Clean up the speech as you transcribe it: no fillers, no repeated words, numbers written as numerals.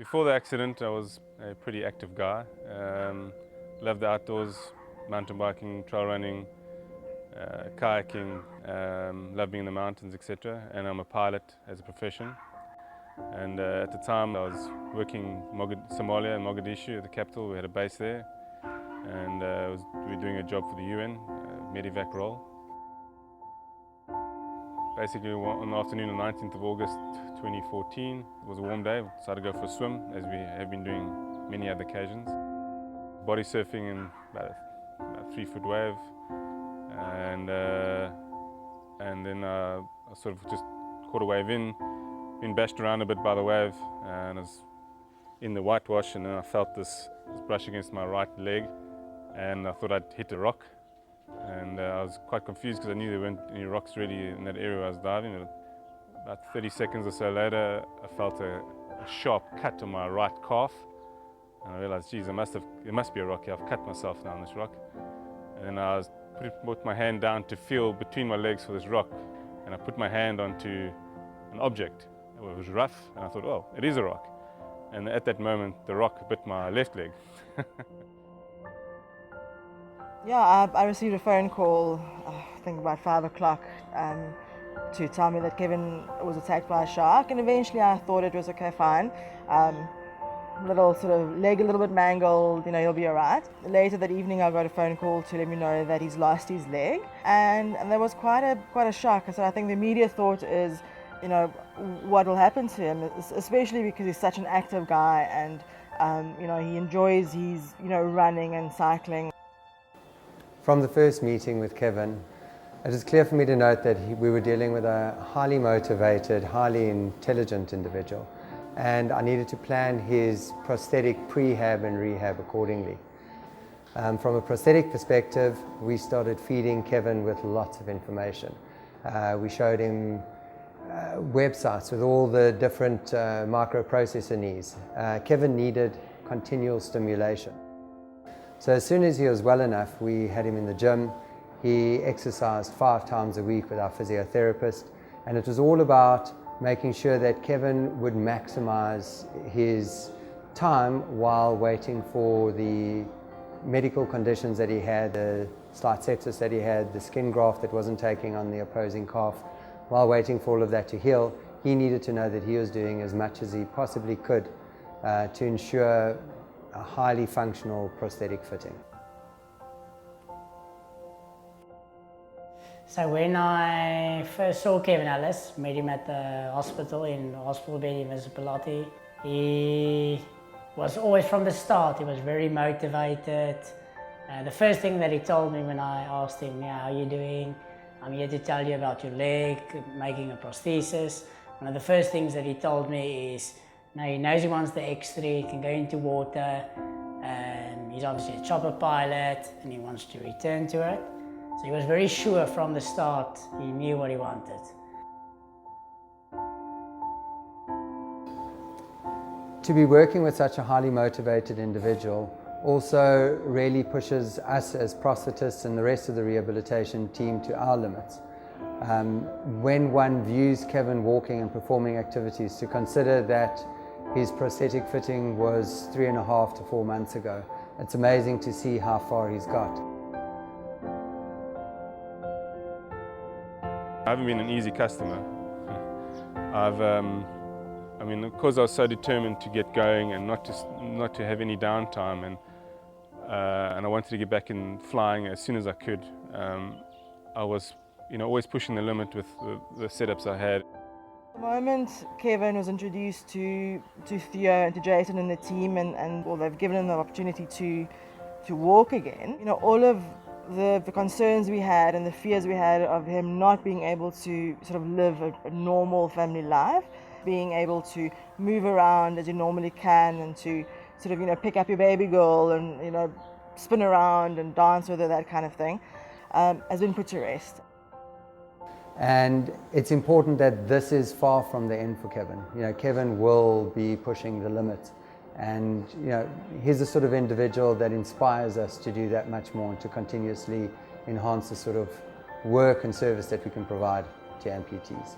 Before the accident, I was a pretty active guy. Loved the outdoors, mountain biking, trail running, kayaking, loved being in the mountains, etc. And I'm a pilot as a profession. And at the time, I was working in Somalia, in Mogadishu, the capital. We had a base there, and we were doing a job for the UN, medevac role. Basically, on the afternoon of 19th of August 2014, it was a warm day. We decided to go for a swim, as we have been doing many other occasions. Body surfing in about a 3-foot wave, and then I sort of just caught a wave in, been bashed around a bit by the wave, and I was in the whitewash, and then I felt this brush against my right leg, and I thought I'd hit a rock. And I was quite confused because I knew there weren't any rocks really in that area where I was diving. About 30 seconds or so later, I felt a sharp cut on my right calf. And I realized, geez, it must be a rock here. I've cut myself now on this rock. And then I put my hand down to feel between my legs for this rock. And I put my hand onto an object. It was rough, and I thought, oh, it is a rock. And at that moment, the rock bit my left leg. Yeah, I received a phone call, I think about 5 o'clock, to tell me that Kevin was attacked by a shark, and eventually I thought it was okay, fine. Little sort of leg a little bit mangled, he'll be all right. Later that evening I got a phone call to let me know that he's lost his leg, and there was quite a shock. So I think the immediate thought is, what will happen to him, especially because he's such an active guy, and he enjoys his running and cycling. From the first meeting with Kevin, it was clear for me to note that we were dealing with a highly motivated, highly intelligent individual, and I needed to plan his prosthetic prehab and rehab accordingly. From a prosthetic perspective, we started feeding Kevin with lots of information. We showed him websites with all the different microprocessor needs. Kevin needed continual stimulation. So as soon as he was well enough, we had him in the gym. He exercised 5 times a week with our physiotherapist, and it was all about making sure that Kevin would maximize his time while waiting for the medical conditions that he had, the slight sepsis that he had, the skin graft that wasn't taking on the opposing calf. While waiting for all of that to heal, he needed to know that he was doing as much as he possibly could to ensure a highly functional prosthetic fitting. So when I first saw Kevin Ellis, met him at the hospital, in the hospital bed in Municipality, he was always from the start, he was very motivated. The first thing that he told me when I asked him, how are you doing? I'm here to tell you about your leg, making a prosthesis. One of the first things that he told me is, he knows he wants the X3, he can go into water, he's obviously a chopper pilot and he wants to return to it. So he was very sure from the start, he knew what he wanted. To be working with such a highly motivated individual also really pushes us as prosthetists and the rest of the rehabilitation team to our limits. When one views Kevin walking and performing activities, to consider that his prosthetic fitting was 3.5 to 4 months ago, it's amazing to see how far he's got. I haven't been an easy customer. Because I was so determined to get going and not to have any downtime, and I wanted to get back in flying as soon as I could. I was, always pushing the limit with the setups I had. The moment Kevin was introduced to Theo and to Jason and the team, and they've given him the opportunity to walk again, all of the concerns we had and the fears we had of him not being able to sort of live a normal family life, being able to move around as you normally can, and to sort of pick up your baby girl and spin around and dance with her, that kind of thing, has been put to rest. And it's important that this is far from the end for Kevin. Kevin will be pushing the limits, and he's the sort of individual that inspires us to do that much more and to continuously enhance the sort of work and service that we can provide to amputees.